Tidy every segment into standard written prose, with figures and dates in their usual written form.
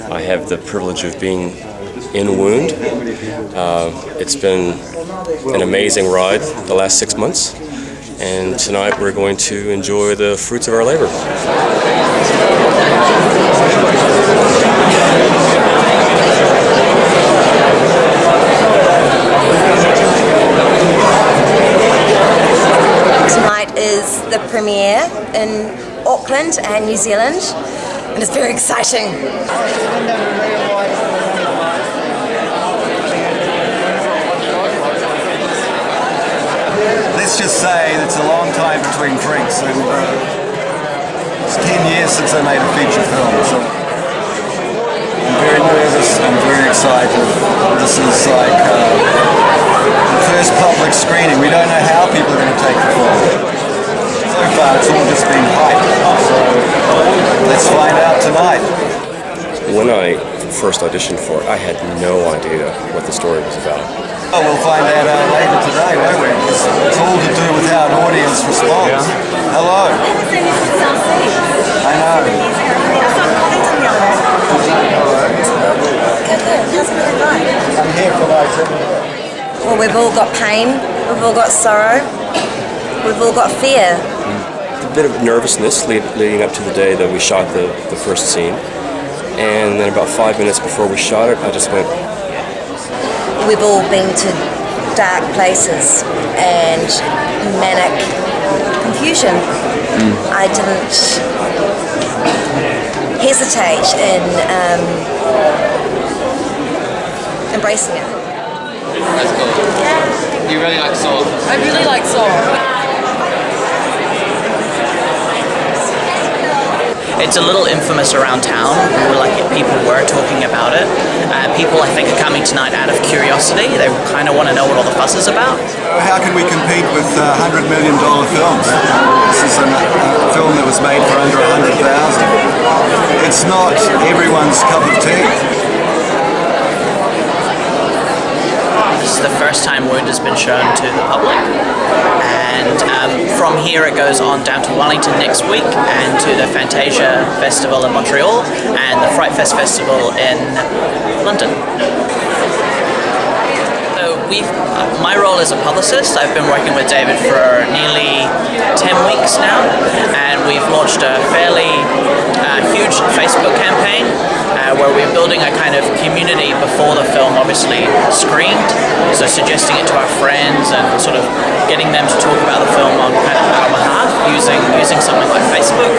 I have the privilege of being in Wound. It's been an amazing ride the last 6 months, and tonight we're going to enjoy the fruits of our labor. Tonight is the premiere in Auckland and New Zealand, and it's very exciting. Let's just say it's a long time between drinks, and it's 10 years since I made a feature film, so I'm very nervous, I'm very excited. This is like the first public screening. We don't know how people are going to take the film. So far it's all just been hype, so let's find out tonight. When I first auditioned for it, I had no idea what the story was about. Oh, we'll find that out later today, won't we? It's all to do with our audience response. Yeah. Hello. I know. I'm here for those. Well, we've all got pain, we've all got sorrow, we've all got fear. A bit of nervousness leading up to the day that we shot the first scene. And then about 5 minutes before we shot it, I just went, we've all been to dark places and manic confusion. I didn't hesitate in embracing it. That's cool. You really like Saw? I really like Saw. It's a little infamous around town. People were talking about it. People, I think, are coming tonight out of curiosity. They kind of want to know what all the fuss is about. How can we compete with $100 million films? This is a film that was made for under $100,000. It's not everyone's cup of tea. This is the first time Wound has been shown to the public, and from here it goes on down to Wellington next week and to the Fantasia Festival in Montreal and the Fright Fest Festival in London. So my role as a publicist, I've been working with David for nearly 10 weeks now, and we've launched a fairly huge Facebook campaign where we're building a kind of community before the film obviously screened, so suggesting it to our friends and sort of getting them to talk about the film on kind of our behalf using something like Facebook.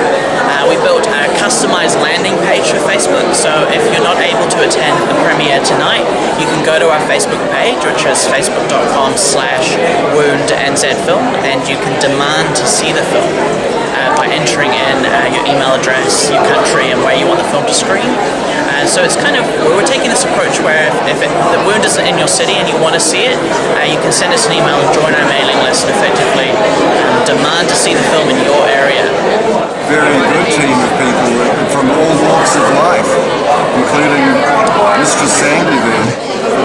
We built a customized landing page for Facebook, so if you're not able to attend the premiere tonight, you can go to our Facebook page, which is facebook.com/woundnzfilm, and you can demand to see the film by entering in your email address, your country, and where you want the film to screen. So it's kind of, we're taking this approach where if the Wound isn't in your city and you want to see it, you can send us an email and join our mailing list and effectively demand to see the film in your area. Very good team of people from all walks of life, including Mistress Sandy there.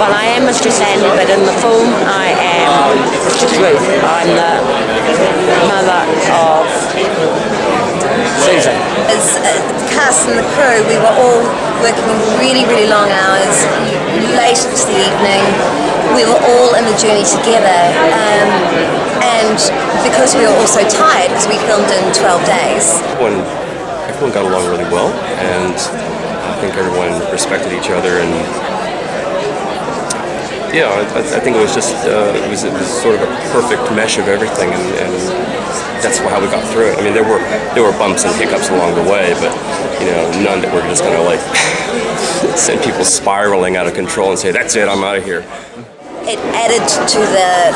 Well, I am Mistress Sandy, but in the film I am Ruth. I'm the mother of Susan. As the cast and the crew, we were all working really, really long hours, late into the evening. We were all in the journey together, and because we were also tired, because we filmed in 12 days. Everyone got along really well, and I think everyone respected each other, and yeah, I think it was just it was sort of a perfect mesh of everything, and that's how we got through it. I mean, there were bumps and hiccups along the way, but none that were just going to like send people spiraling out of control and say, "That's it, I'm out of here." It added to the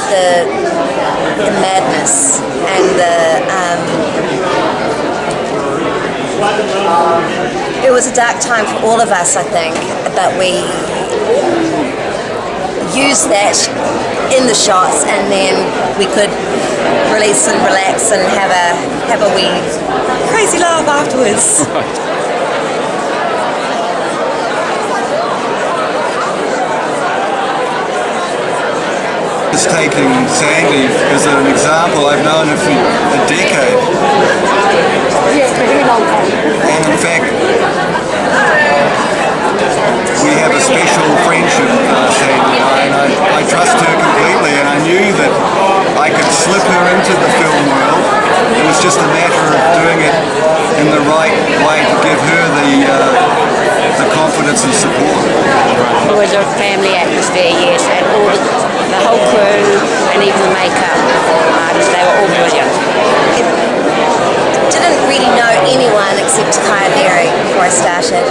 madness and it was a dark time for all of us, I think, but we used that in the shots, and then we could release and relax and have a wee crazy laugh afterwards. Just taking Sandy as an example, I've known her for a decade. Yes, for a very long time. And in fact, support. It was a family atmosphere, yes, and all the whole crew and even the makeup artists, they were all brilliant. Didn't really know anyone except Kaya Berry before I started,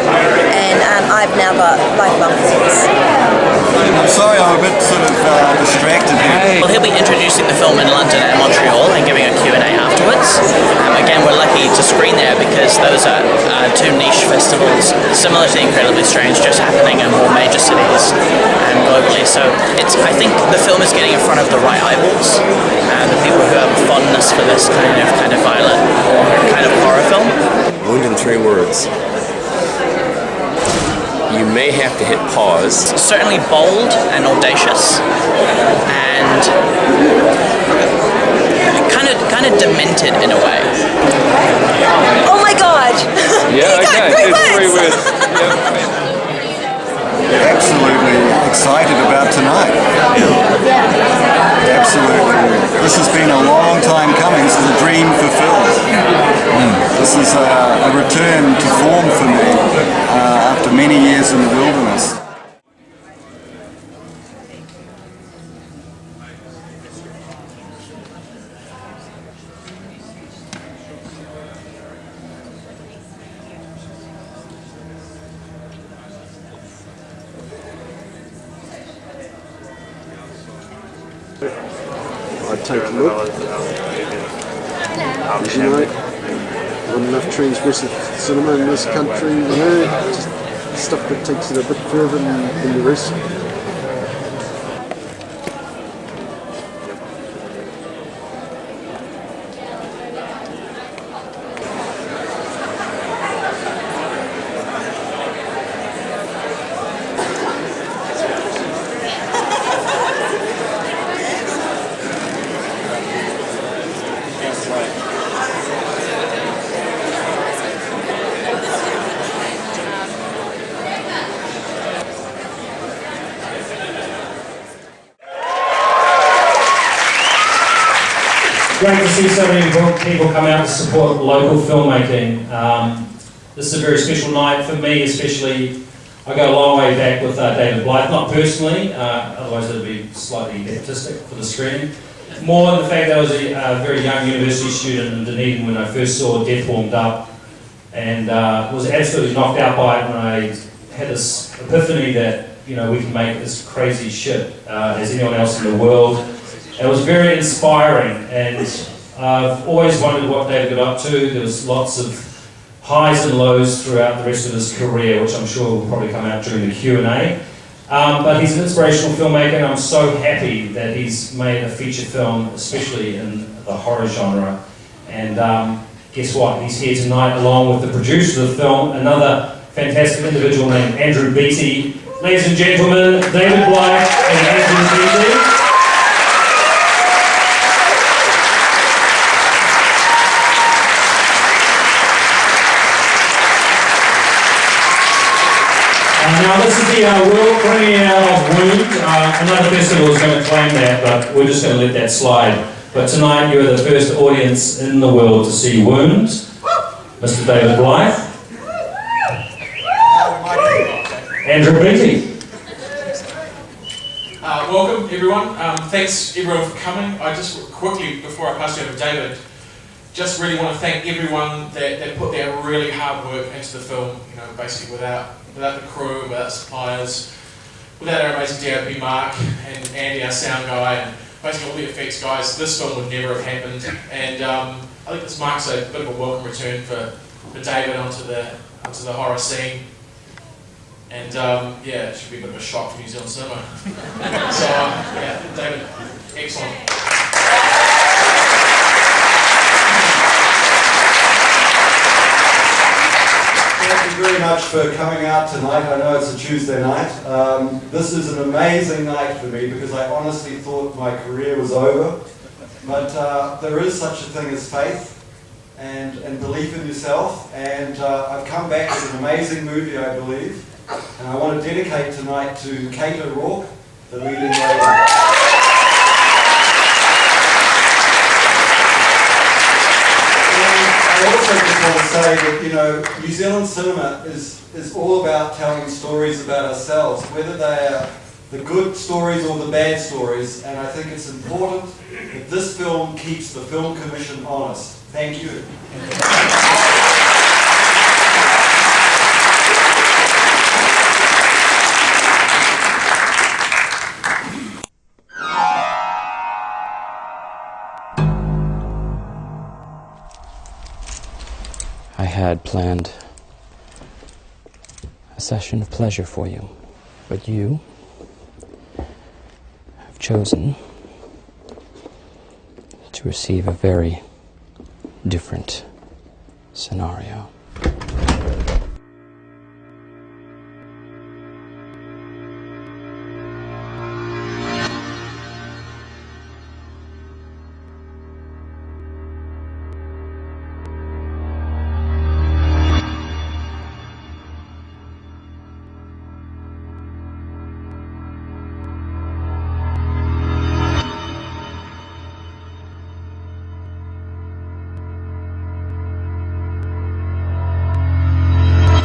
and I've now got lifelong friends. I'm sorry, I'm a bit sort of distracted here. Well, he'll be introducing the film in London and Montreal and giving a Q&A afterwards. Again, we're lucky to screen there because those are two niche festivals similar to Incredibly Strange, just happening in more major cities and globally. So I think the film is getting in front of the right eyeballs, the people who have a fondness for this kind of violent or kind of horror film. Wound in 3 words. You may have to hit pause. Certainly bold and audacious, and kind of demented in a way. Oh my God! Yeah, okay. It's 3 words. Absolutely excited about tonight. Absolutely. This has been a long time coming. This is a dream fulfilled. This is a return to form for me after many years in the wilderness. I'd take a look. As you know, not enough transgressive cinema in this country, you know, just stuff that takes it a bit further than the rest. Great to see so many people come out to support local filmmaking. This is a very special night for me, especially. I go a long way back with David Blyth, not personally, otherwise it would be slightly baptistic for the screen. More the fact that I was a very young university student in Dunedin when I first saw Death Warmed Up, and was absolutely knocked out by it when I had this epiphany that, you know, we can make this crazy shit as anyone else in the world. It was very inspiring, and I've always wondered what David got up to. There was lots of highs and lows throughout the rest of his career, which I'm sure will probably come out during the Q&A. But he's an inspirational filmmaker, and I'm so happy that he's made a feature film, especially in the horror genre. And guess what? He's here tonight along with the producer of the film, another fantastic individual named Andrew Beattie. Ladies and gentlemen, David Blyth and Andrew Beattie. Now this is the world premiere of Wound. Another festival is going to claim that, but we're just going to let that slide. But tonight you're the first audience in the world to see Wound. Mr. David Blyth. Andrew Beattie. Welcome everyone. Thanks everyone for coming. I just quickly, before I pass you over to David, just really want to thank everyone that put their really hard work into the film. You know, basically without the crew, without suppliers, without our amazing DOP Mark and Andy, our sound guy, and basically all the effects guys, this film would never have happened. And I think this marks a bit of a welcome return for David onto the horror scene. And yeah, it should be a bit of a shock for New Zealand cinema. So yeah, David, excellent. Thank you very much for coming out tonight. I know it's a Tuesday night. This is an amazing night for me because I honestly thought my career was over. But there is such a thing as faith and belief in yourself. And I've come back with an amazing movie, I believe. And I want to dedicate tonight to Kate O'Rourke, the leading lady. I also just want to say that, you know, New Zealand cinema is all about telling stories about ourselves, whether they are the good stories or the bad stories, and I think it's important that this film keeps the Film Commission honest. Thank you. I had planned a session of pleasure for you, but you have chosen to receive a very different scenario.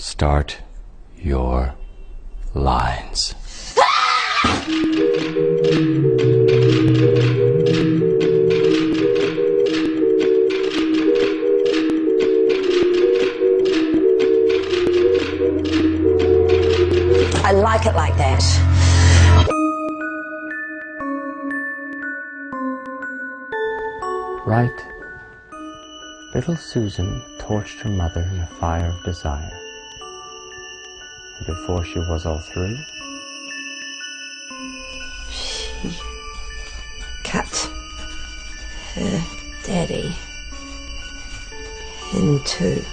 Start your lines. I like it like that. Right. Little Susan torched her mother in a fire of desire. And before she was all through, she cut her daddy in two.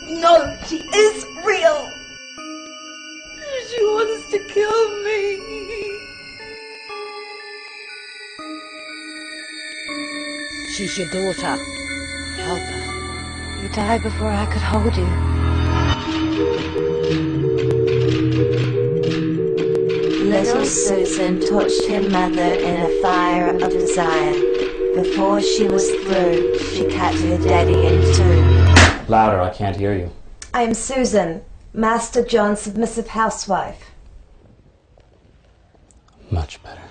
No, she is real. She wants to kill me. She's your daughter. Help her. You died before I could hold you. Little Susan touched her mother in a fire of desire. Before she was through, she cut her daddy in two. Louder, I can't hear you. I am Susan, Master John's submissive housewife. Much better.